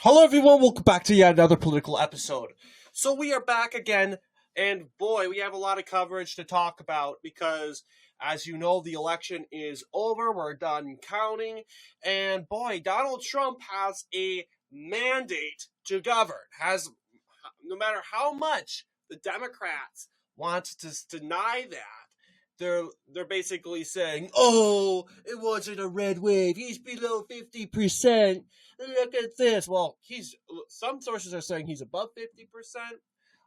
Hello, everyone. Welcome back to yet another political episode. So we are back again, and boy, we have a lot of coverage to talk about because, as you know, the election is over. We're done counting, and boy, Donald Trump has a mandate to govern. Has no matter how much the Democrats want to deny that. They're basically saying, "Oh, it wasn't a red wave. He's below 50%. Look at this." Well, some sources are saying he's above 50%.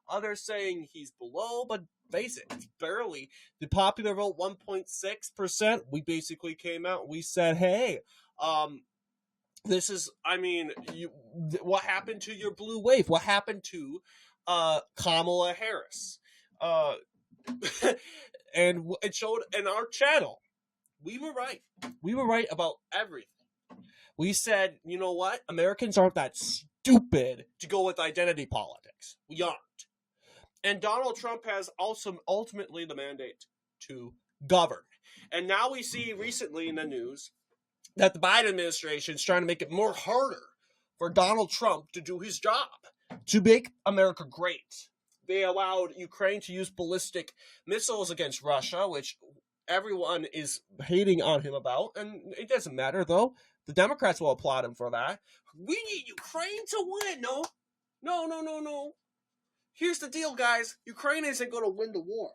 Others saying he's below, but basically, barely. The popular vote, 1.6%. We basically came out and we said, "Hey, this is, what happened to your blue wave? What happened to Kamala Harris?" Uh, and it showed in our channel. We were right. We were right about everything. We said, you know what? Americans aren't that stupid to go with identity politics. We aren't. And Donald Trump has also ultimately the mandate to govern. And now we see recently in the news that the Biden administration is trying to make it more harder for Donald Trump to do his job, to make America great. They allowed Ukraine to use ballistic missiles against Russia, which everyone is hating on him about. And it doesn't matter, though. The Democrats will applaud him for that. We need Ukraine to win. No. Here's the deal, guys. Ukraine isn't going to win the war.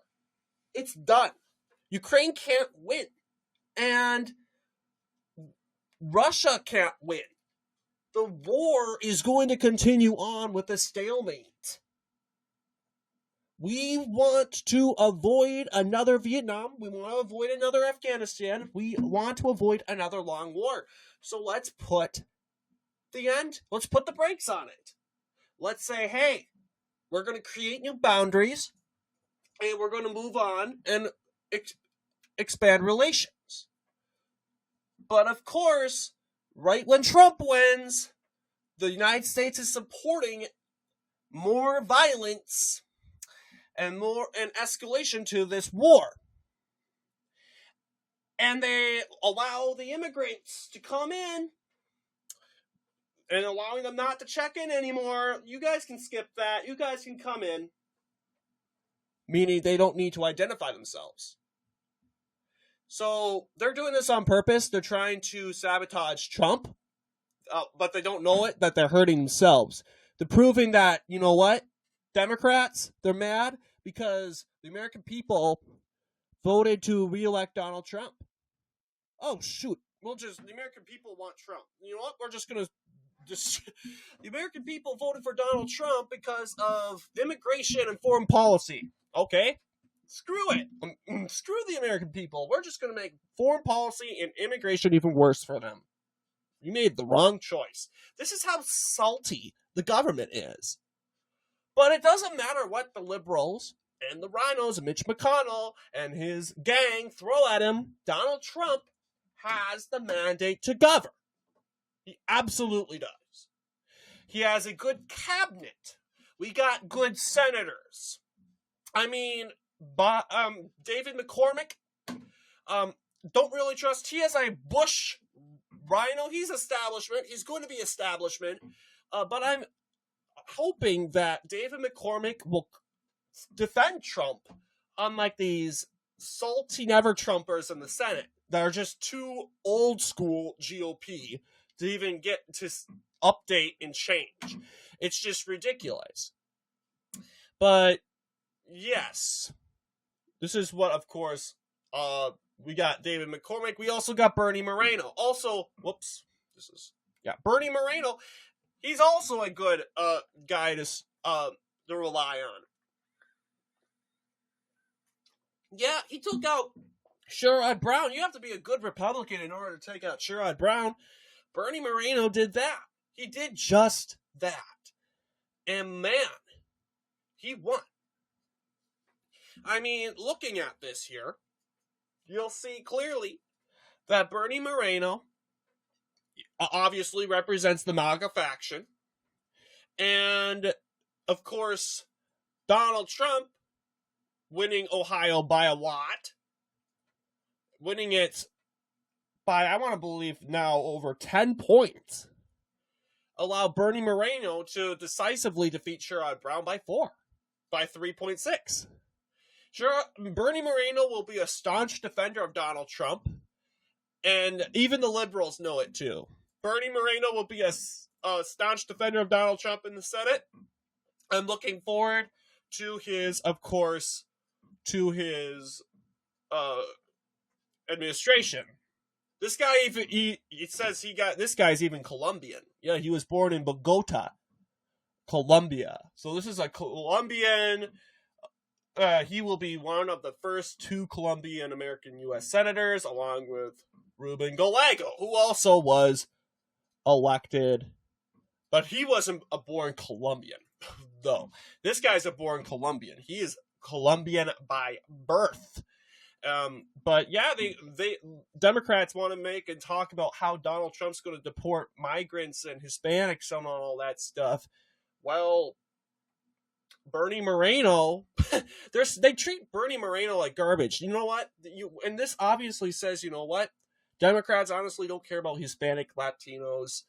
It's done. Ukraine can't win. And Russia can't win. The war is going to continue on with a stalemate. We want to avoid another Vietnam. We want to avoid another Afghanistan. We want to avoid another long war. So let's put the brakes on it. Let's say, hey, we're going to create new boundaries and we're going to move on and expand relations. But of course, right when Trump wins, the United States is supporting more violence and escalation to this war. And they allow the immigrants to come in and allowing them not to check in anymore. You guys can skip that. You guys can come in. Meaning they don't need to identify themselves. So they're doing this on purpose. They're trying to sabotage Trump. But they don't know it, that they're hurting themselves. They're proving that, you know what? Democrats, they're mad because the American people voted to re-elect Donald Trump. Oh, shoot. The American people want Trump. You know what? We're just going to the American people voted for Donald Trump because of immigration and foreign policy. Okay? Screw it. Screw the American people. We're just going to make foreign policy and immigration even worse for them. You made the wrong choice. This is how salty the government is. But it doesn't matter what the liberals and the rhinos and Mitch McConnell and his gang throw at him. Donald Trump has the mandate to govern. He absolutely does. He has a good cabinet. We got good senators. David McCormick, don't really trust. He has a Bush rhino. He's establishment. He's going to be establishment. But I'm hoping that David McCormick will defend Trump, unlike these salty never-Trumpers in the Senate that are just too old-school GOP to even get to update and change. It's just ridiculous. But, yes, this is what, of course, we got David McCormick. We also got Bernie Moreno. Bernie Moreno. He's also a good guy to rely on. Yeah, he took out Sherrod Brown. You have to be a good Republican in order to take out Sherrod Brown. Bernie Moreno did that. He did just that. And man, he won. I mean, looking at this here, you'll see clearly that Bernie Moreno obviously represents the MAGA faction. And, of course, Donald Trump winning Ohio by a lot. Winning it by, I want to believe now, over 10 points. allow Bernie Moreno to decisively defeat Sherrod Brown by 3.6. Bernie Moreno will be a staunch defender of Donald Trump, and even the liberals know it too. Bernie Moreno will be a staunch defender of Donald Trump in the Senate. I'm looking forward to his administration. This guy it says this guy's even Colombian. Yeah, he was born in Bogota, Colombia. So this is a Colombian. He will be one of the first 2 Colombian American U.S. senators, along with Ruben Gallego, who also was elected, but he wasn't a born Colombian, though. This guy's a born Colombian. He is Colombian by birth. But yeah, they Democrats want to make and talk about how Donald Trump's going to deport migrants and Hispanics and all that stuff. Well, Bernie Moreno, they treat Bernie Moreno like garbage. You know what? And this obviously says, you know what? Democrats honestly don't care about Hispanic Latinos.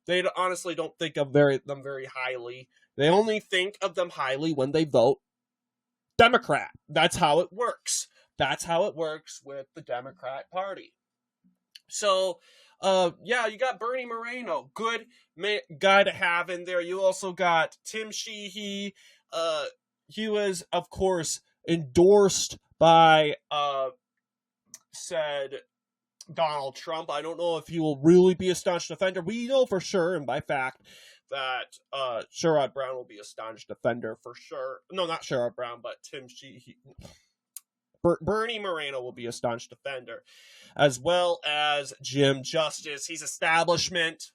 They honestly don't think of them very highly. They only think of them highly when they vote Democrat. That's how it works. That's how it works with the Democrat Party. So, yeah, you got Bernie Moreno. Good guy to have in there. You also got Tim Sheehy. He was, of course, endorsed by said Donald Trump. I don't know if he will really be a staunch defender. We know for sure, and by fact, that Sherrod Brown will be a staunch defender for sure. No, not Sherrod Brown, but Tim Sheehy. Bernie Moreno will be a staunch defender, as well as Jim Justice. He's establishment,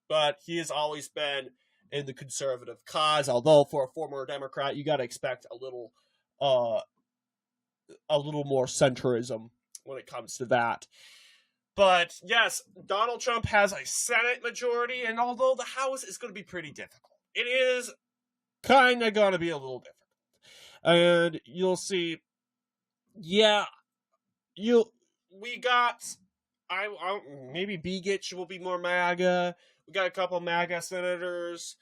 but he has always been in the conservative cause. Although for a former Democrat, you got to expect a little more centrism when it comes to that. But yes, Donald Trump has a Senate majority, and although the House is going to be pretty difficult, it is kind of going to be a little difficult. And you'll see, yeah, we got, maybe Begich will be more MAGA. We got a couple MAGA senators,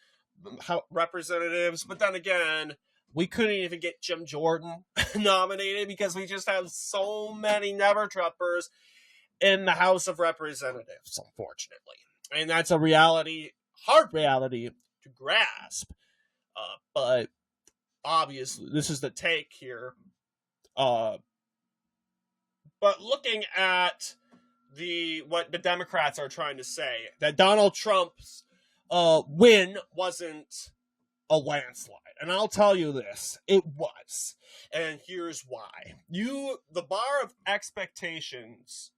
representatives, but then again, we couldn't even get Jim Jordan nominated because we just have so many Never-Trumpers in the House of Representatives, unfortunately. And that's a hard reality to grasp. But obviously, this is the take here. But looking at what the Democrats are trying to say, that Donald Trump's win wasn't a landslide. And I'll tell you this, it was. And here's why. The bar of expectations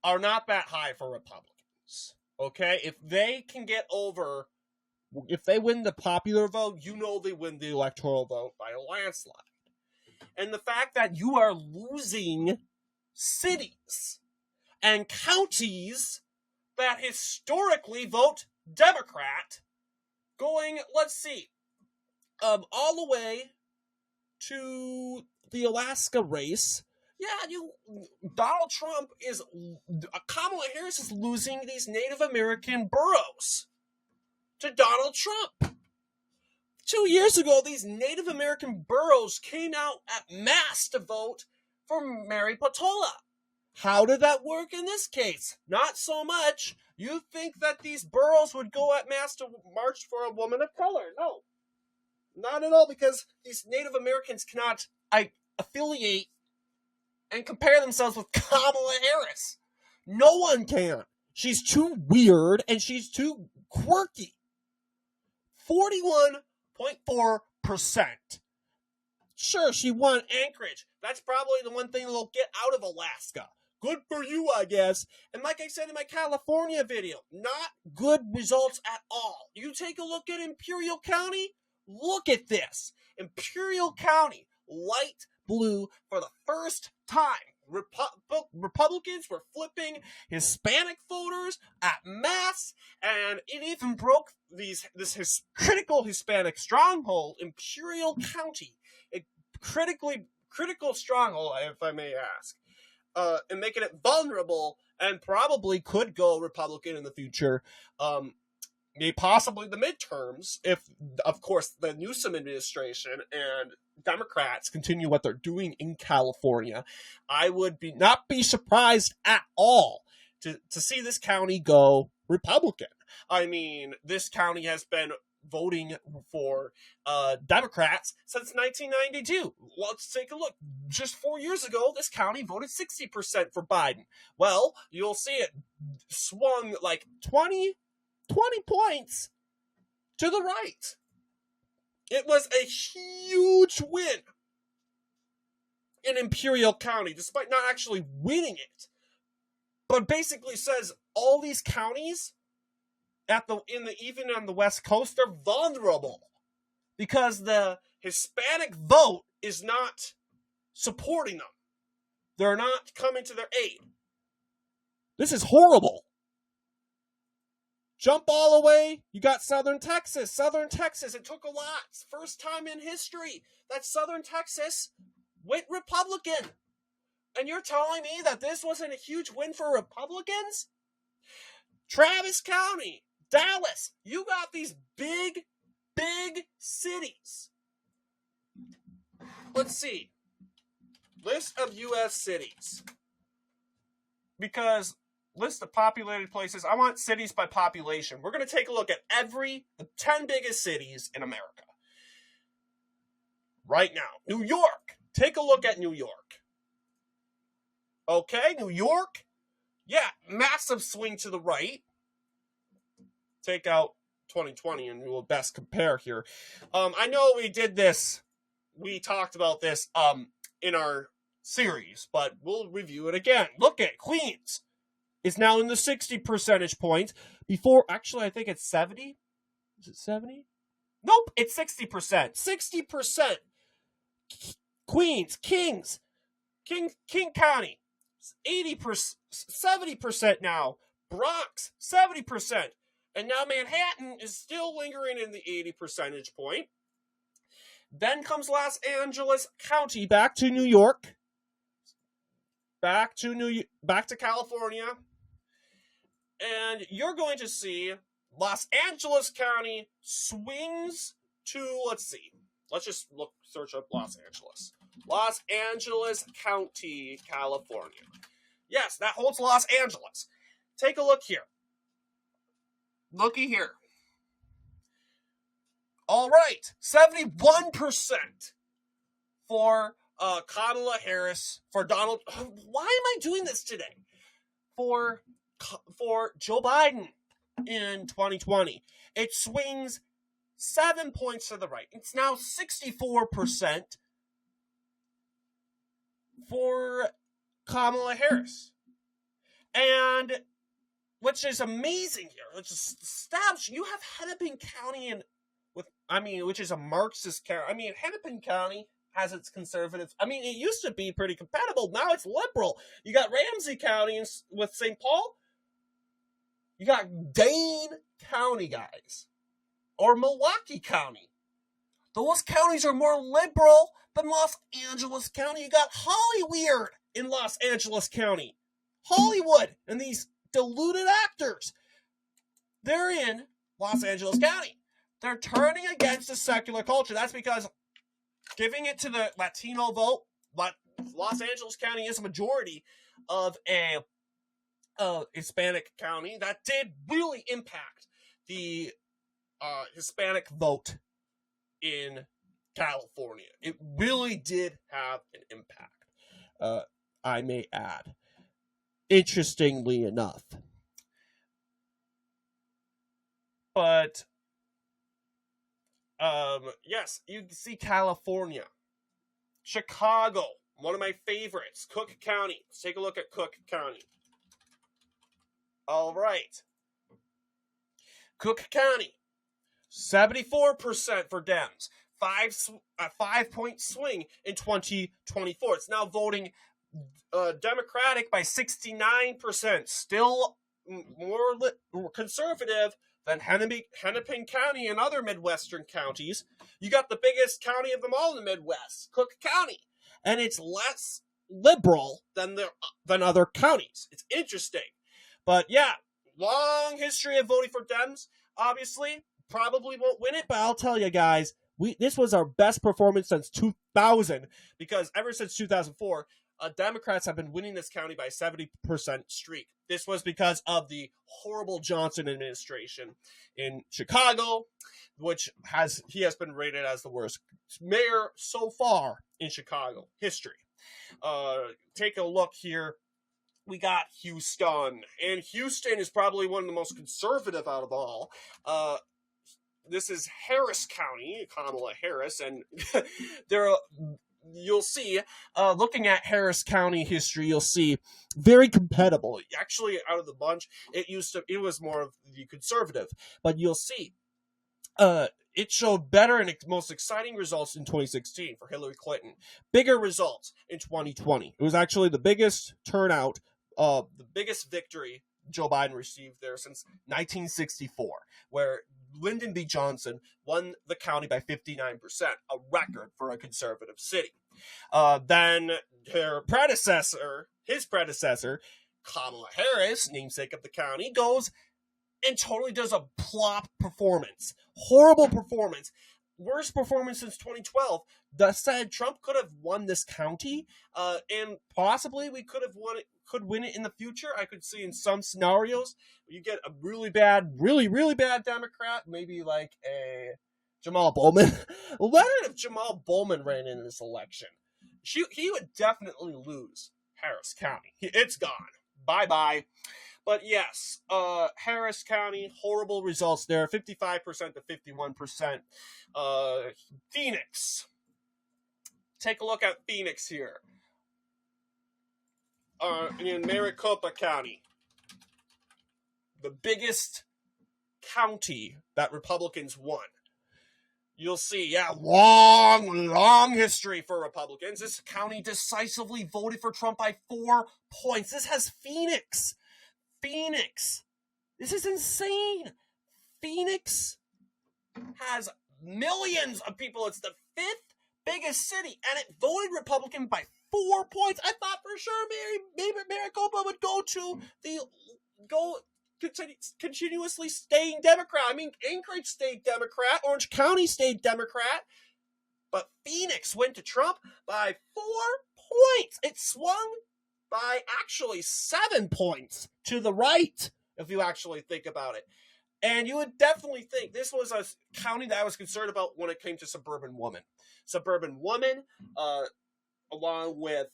are not that high for Republicans. Okay? If they win the popular vote, you know they win the electoral vote by a landslide. And the fact that you are losing cities and counties that historically vote Democrat, going, let's see, all the way to the Alaska race. Yeah, Donald Trump Kamala Harris is losing these Native American boroughs to Donald Trump. 2 years ago, these Native American boroughs came out at mass to vote for Mary Patola. How did that work in this case? Not so much. You think that these boroughs would go at mass to march for a woman of color? No. Not at all, because these Native Americans cannot affiliate and compare themselves with Kamala Harris. No one can. She's too weird and she's too quirky. 41.4%. Sure, she won Anchorage. That's probably the one thing they'll get out of Alaska. Good for you, I guess. And like I said in my California video, not good results at all. You take a look at Imperial County, look at this. Imperial County, light blue for the first time. Republicans were flipping Hispanic voters at mass, and it even broke this critical Hispanic stronghold, Imperial County. A critical stronghold, if I may ask. And making it vulnerable and probably could go Republican in the future. maybe possibly the midterms, if, of course, the Newsom administration and Democrats continue what they're doing in California, I would not be surprised at all to see this county go Republican. I mean, this county has been voting for Democrats since 1992. Let's take a look. Just 4 years ago, this county voted 60% for Biden. Well, you'll see it swung like 20 points to the right. It was a huge win in Imperial County, despite not actually winning it. But basically says all these counties even on the West Coast are vulnerable because the Hispanic vote is not supporting them. They're not coming to their aid. This is horrible. Jump all the way, you got Southern Texas. Southern Texas, it took a lot. First time in history that Southern Texas went Republican. And you're telling me that this wasn't a huge win for Republicans? Travis County, Dallas, you got these big cities. Let's see. List of U.S. cities. Because list of populated places. I want cities by population. We're going to take a look at the 10 biggest cities in America. Right now. New York. Take a look at New York. Okay, New York. Yeah, massive swing to the right. Take out 2020 and we will best compare here. I know we did this. We talked about this in our series, but we'll review it again. Look at Queens. It's now in the 60 percentage points. Before, actually, I think it's 70. Is it 70? Nope, it's 60%. 60%. Queens, King County, 80%, 70% now. Bronx, 70%. And now Manhattan is still lingering in the 80 percentage point. Then comes Los Angeles County, back to New York. Back to California. And you're going to see Los Angeles County swings to, let's see. Let's just search up Los Angeles. Los Angeles County, California. Yes, that holds Los Angeles. Take a look here. Looky here. All right, 71% for Kamala Harris, for Donald. Why am I doing this today? For Joe Biden in 2020. It swings 7 points to the right. It's now 64% for Kamala Harris. And which is amazing here. Let's just establish you have Hennepin County which is a Marxist county. Hennepin County has its conservative. It used to be pretty compatible. Now it's liberal. You got Ramsey County with St. Paul. You got Dane County, guys. Or Milwaukee County. Those counties are more liberal than Los Angeles County. You got Hollyweird in Los Angeles County. Hollywood and these deluded actors. They're in Los Angeles County. They're turning against the secular culture. That's because giving it to the Latino vote, but Los Angeles County is a majority of a Hispanic county. That did really impact the Hispanic vote in California. It really did have an impact, I may add. Interestingly enough. But yes, you can see California. Chicago, one of my favorites. Cook County. Let's take a look at Cook County. All right. Cook County, 74% for Dems. A 5-point swing in 2024. It's now voting Democratic by 69%. Still more conservative than Hennepin County and other Midwestern counties. You got the biggest county of them all in the Midwest, Cook County. And it's less liberal than other counties. It's interesting. But yeah, long history of voting for Dems. obviously, probably won't win it, but I'll tell you guys, this was our best performance since 2000, because ever since 2004, Democrats have been winning this county by 70% streak. This was because of the horrible Johnson administration in Chicago, which has been rated as the worst mayor so far in Chicago history. Take a look here. We got Houston, and Houston is probably one of the most conservative out of all. This is Harris County, Kamala Harris, and you'll see, looking at Harris County history, you'll see very compatible. Actually, out of the bunch, it was more of the conservative, but you'll see, it showed better and most exciting results in 2016 for Hillary Clinton. Bigger results in 2020. It was actually the biggest turnout, the biggest victory Joe Biden received there since 1964, where Lyndon B. Johnson won the county by 59%, a record for a conservative city. Then his predecessor, Kamala Harris, namesake of the county, goes and totally does a plop performance. Horrible performance. Worst performance since 2012. That said, Trump could have won this county, and possibly we could win it in the future. I could see in some scenarios you get a really bad Democrat, maybe like a Jamal Bowman. Imagine if Jamal Bowman ran in this election. He would definitely lose Harris County. It's gone. Bye-bye. But yes, Harris County, horrible results there, 55% to 51%. Phoenix. Take a look at Phoenix here. In Maricopa County, the biggest county that Republicans won. You'll see, long history for Republicans. This county decisively voted for Trump by 4 points. This has Phoenix. This is insane. Phoenix has millions of people. It's the 5th biggest city, and it voted Republican by 4 points. I thought for sure maybe Maricopa would continuously staying Democrat. I mean, Anchorage stayed Democrat, Orange County stayed Democrat, but Phoenix went to Trump by 4 points. It swung by actually 7 points to the right, if you actually think about it. And you would definitely think this was a county that I was concerned about when it came to suburban women. Along with,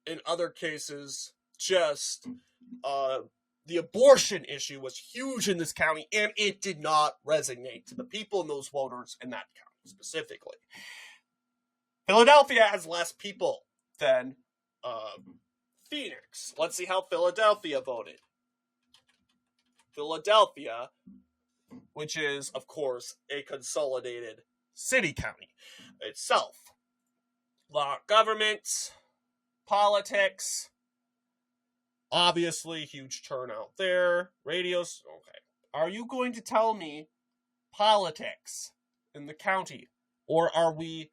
in other cases, just the abortion issue was huge in this county, and it did not resonate to the people and those voters in that county specifically. Philadelphia has less people than Phoenix. Let's see how Philadelphia voted. Philadelphia, which is, of course, a consolidated city-county itself. Government, politics, obviously huge turnout there. Radios, okay. Are you going to tell me politics in the county? Or are we...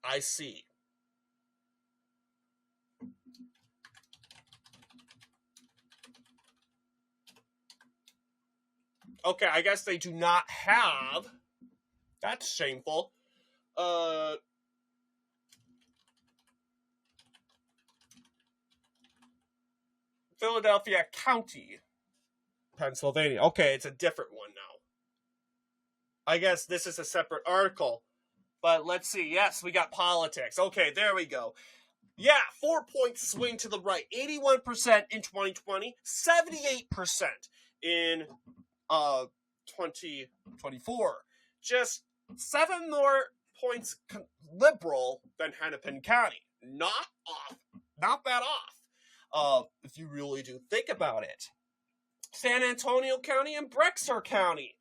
I see. Okay, I guess they do not have... That's shameful. Philadelphia County, Pennsylvania. Okay, it's a different one now. I guess this is a separate article. But let's see. Yes, we got politics. Okay, there we go. Yeah, 4-point swing to the right. 81% in 2020, 78% in 2024. Just 7 more points liberal than Hennepin County. Not that off. If you really do think about it. San Antonio County and Bexar County.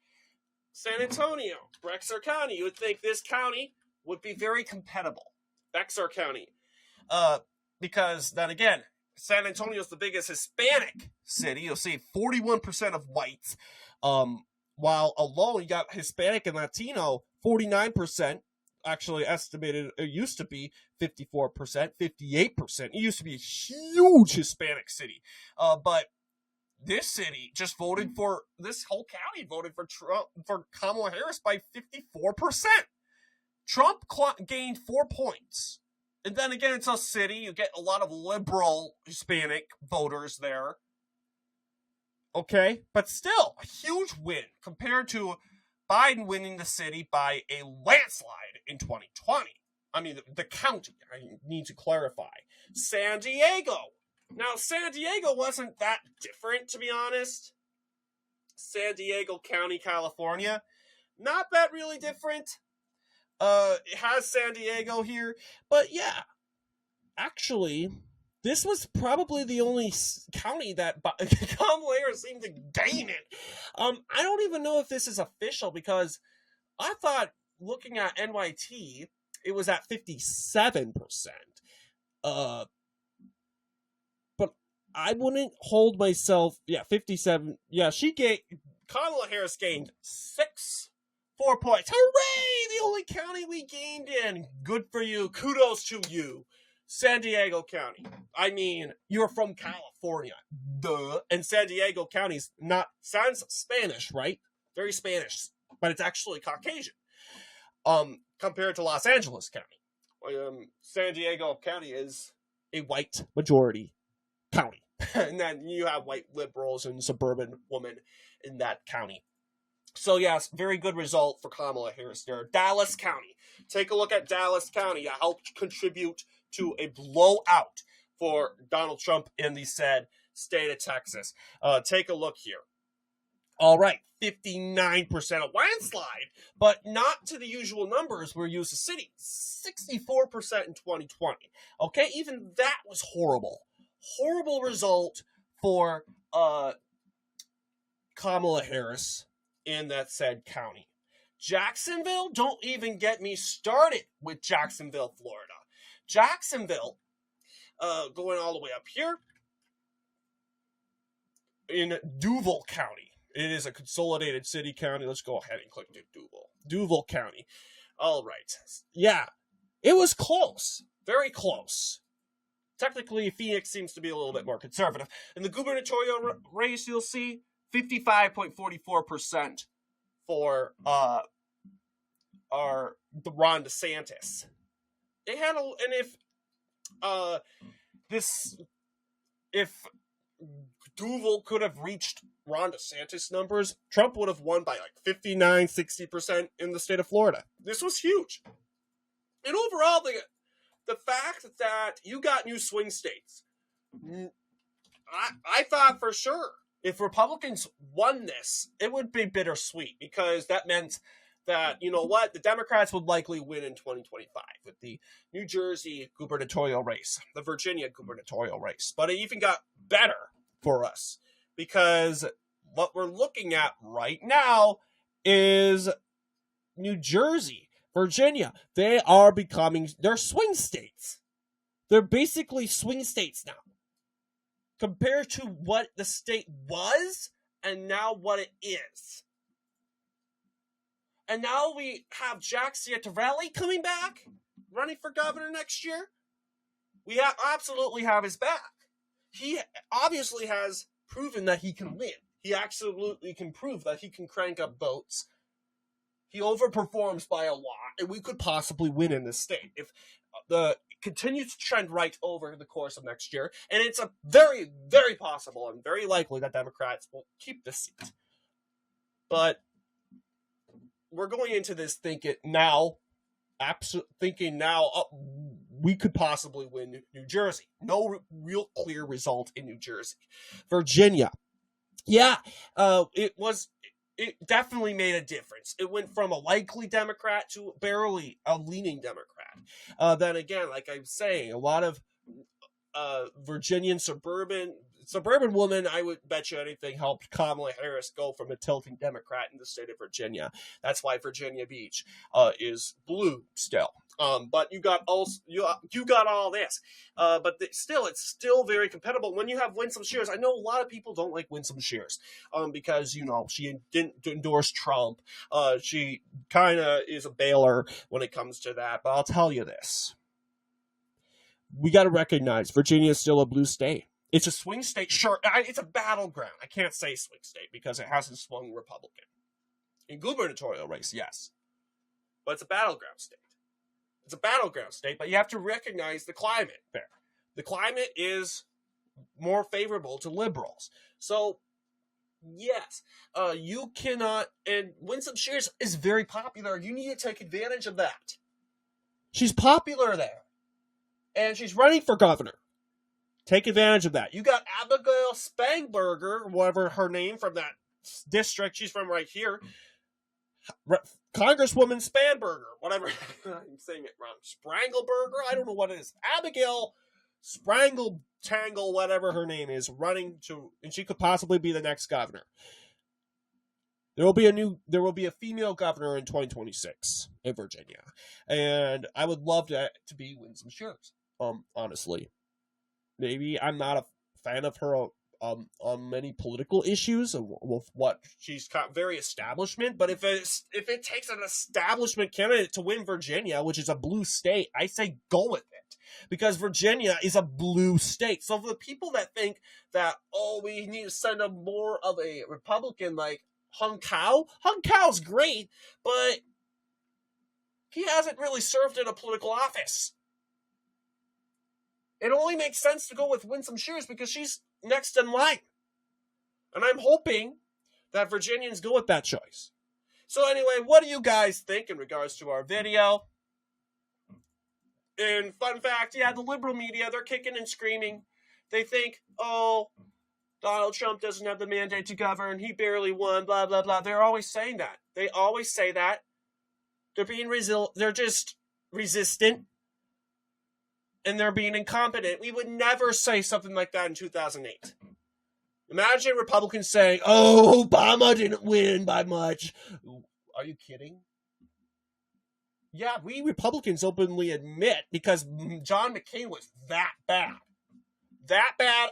San Antonio, Bexar County. You would think this county would be very compatible. Bexar County. Because then again, San Antonio is the biggest Hispanic city. You'll see 41% of whites. While alone, you got Hispanic and Latino, 49%. Actually estimated, it used to be 54%, 58%. It used to be a huge Hispanic city. But this city just voted for, this whole county voted for Trump, for Kamala Harris by 54%. Trump gained 4 points. And then again, it's a city. You get a lot of liberal Hispanic voters there. Okay? But still, a huge win compared to Biden winning the city by a landslide in 2020. I mean, the county, I need to clarify. San Diego. Now, San Diego wasn't that different, to be honest. San Diego County, California. Not that really different. It has San Diego here. But yeah, actually, this was probably the only county that Kamala Harris seemed to gain it. I don't even know if this is official, because I thought, looking at NYT, it was at 57%. But I wouldn't hold myself. Yeah, 57. Yeah, Kamala Harris gained 4 points. Hooray! The only county we gained in. Good for you. Kudos to you. San Diego County. I mean, you're from California. Duh. And San Diego County's sounds Spanish, right? Very Spanish. But it's actually Caucasian. Compared to Los Angeles County. San Diego County is a white majority county. And then you have white liberals and suburban women in that county. So yes, very good result for Kamala Harris there. Dallas County. Take a look at Dallas County. It helped contribute to a blowout for Donald Trump in the said state of Texas. Take a look here. All right, 59% a landslide, but not to the usual numbers we're used to seeing. 64% in 2020. Okay, even that was horrible. Horrible result for Kamala Harris in that said county. Jacksonville, don't even get me started with Jacksonville, Florida. Jacksonville, going all the way up here, in Duval County. It is a consolidated city county. Let's go ahead and click Duval. Duval County. All right. Yeah, it was close. Very close. Technically, Phoenix seems to be a little bit more conservative. In the gubernatorial race, you'll see 55.44% for the Ron DeSantis. They had if Duval could have reached Ron DeSantis numbers, Trump would have won by like 59, 60% in the state of Florida. This was huge. And overall, the fact that you got new swing states, I thought for sure if Republicans won this, it would be bittersweet, because that meant that, you know what, the Democrats would likely win in 2025 with the New Jersey gubernatorial race, the Virginia gubernatorial race. But it even got better for us, because what we're looking at right now is New Jersey, Virginia. They're swing states. They're basically swing states now, compared to what the state was and now what it is. And now we have Jack Ciattarelli coming back, running for governor next year. We absolutely have his back. He obviously has proven that he can win. He absolutely can prove that he can crank up votes. He overperforms by a lot, and we could possibly win in this state if the continues to trend right over the course of next year. And it's a very, very possible and very likely that Democrats will keep the seat. But we're going into this thinking now we could possibly win New Jersey. No real clear result in New Jersey. Virginia. Yeah, it definitely made a difference. It went from a likely Democrat to barely a leaning Democrat. Then again, like I'm saying, a lot of Virginian suburban woman, I would bet you anything, helped Kamala Harris go from a tilting Democrat in the state of Virginia. That's why Virginia Beach is blue still. But you got all this. But still, it's still very competitive. When you have Winsome Shears, I know a lot of people don't like Winsome Shears because, you know, she didn't endorse Trump. She kind of is a bailer when it comes to that. But I'll tell you this. We got to recognize Virginia is still a blue state. It's a swing state. Sure, it's a battleground. I can't say swing state because it hasn't swung Republican. In gubernatorial race, yes. But it's a battleground state. It's a battleground state, but you have to recognize the climate there. The climate is more favorable to liberals. So, yes, you cannot, and Winsome Shears is very popular. You need to take advantage of that. She's popular there. And she's running for governor. Take advantage of that. You got Abigail Spangberger, whatever her name from that district. She's from right here. Congresswoman Spanberger, whatever. I'm saying it wrong. Sprangleberger? I don't know what it is. Abigail Sprangle Tangle, whatever her name is, running to, and she could possibly be the next governor. There will be a female governor in 2026 in Virginia. And I would love that to be Winsome Shears. Honestly. Maybe I'm not a fan of her on many political issues with what she's got very establishment, but if it takes an establishment candidate to win Virginia, which is a blue state, I say go with it, because Virginia is a blue state. So for the people that think that, we need to send up more of a Republican like Hung Cao's great, but he hasn't really served in a political office. It only makes sense to go with Winsome Shears because she's next in line. And I'm hoping that Virginians go with that choice. So anyway, what do you guys think in regards to our video? And fun fact, the liberal media, they're kicking and screaming. They think, Donald Trump doesn't have the mandate to govern. He barely won, blah, blah, blah. They're always saying that. They always say that. They're being they're just resistant. And they're being incompetent. We would never say something like that in 2008. Imagine Republicans saying, Obama didn't win by much. Are you kidding? Yeah, we Republicans openly admit, because John McCain was that bad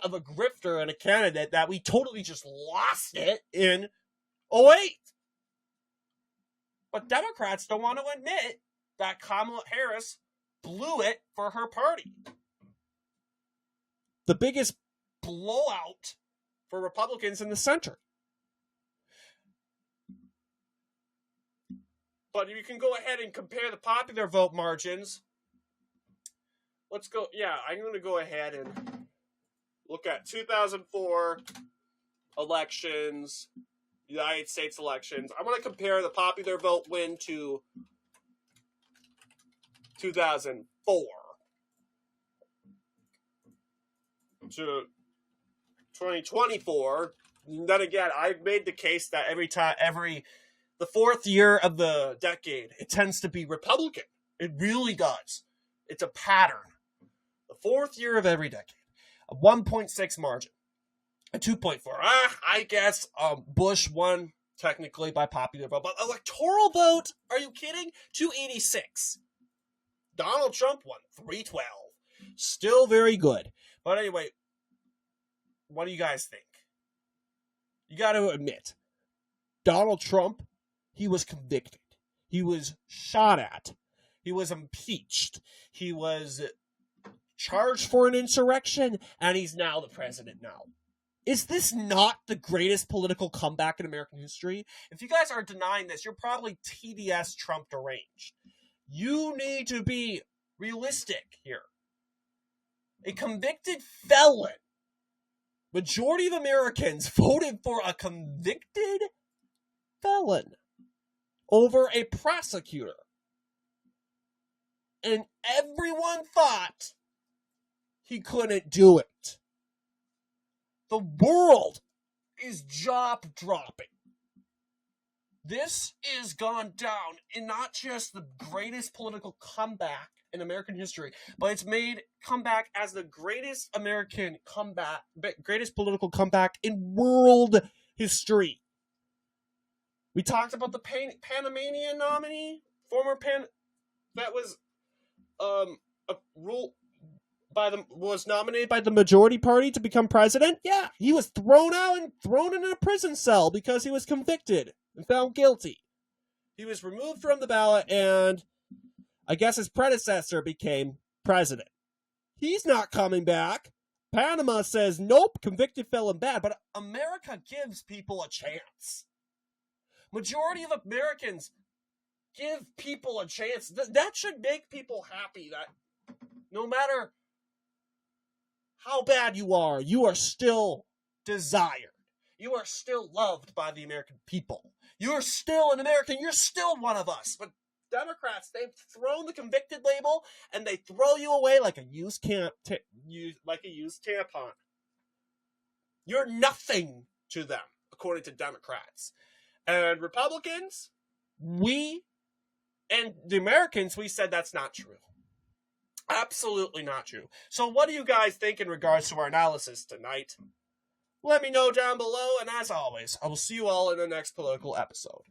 of a grifter and a candidate, that we totally just lost it in 2008. But Democrats don't want to admit that Kamala Harris blew it for her party. The biggest blowout for Republicans in the center. But you can go ahead and compare the popular vote margins. Let's go. Yeah, I'm going to go ahead and look at 2004 elections, United States elections. I want to compare the popular vote win to 2004 to 2024. Then again, I've made the case that the fourth year of the decade, it tends to be Republican. It really does. It's a pattern. The fourth year of every decade, a 1.6 margin, a 2.4. I guess Bush won technically by popular vote, but electoral vote? Are you kidding? 286. Donald Trump won 312. Still very good. But anyway, what do you guys think? You got to admit, Donald Trump, he was convicted. He was shot at. He was impeached. He was charged for an insurrection, and he's now the president now. Is this not the greatest political comeback in American history? If you guys are denying this, you're probably TDS Trump deranged. You need to be realistic here. A convicted felon. Majority of Americans voted for a convicted felon over a prosecutor. And everyone thought he couldn't do it. The world is jaw-dropping. This is gone down in not just the greatest political comeback in American history, but it's made comeback as the greatest greatest political comeback in world history. We talked about the Panamanian nominee, that was was nominated by the majority party to become president. Yeah, he was thrown out and thrown in a prison cell because he was convicted and found guilty. He was removed from the ballot, and I guess his predecessor became president. He's not coming back. Panama says, nope, convicted felon bad, but America gives people a chance. Majority of Americans give people a chance. That should make people happy, that no matter how bad you are still desired. You are still loved by the American people. You are still an American. You're still one of us. But Democrats, they've thrown the convicted label and they throw you away like a used tampon. You're nothing to them, according to Democrats. And Republicans, and the Americans, we said that's not true. Absolutely not true. So what do you guys think in regards to our analysis tonight? Let me know down below, and as always, I will see you all in the next political episode.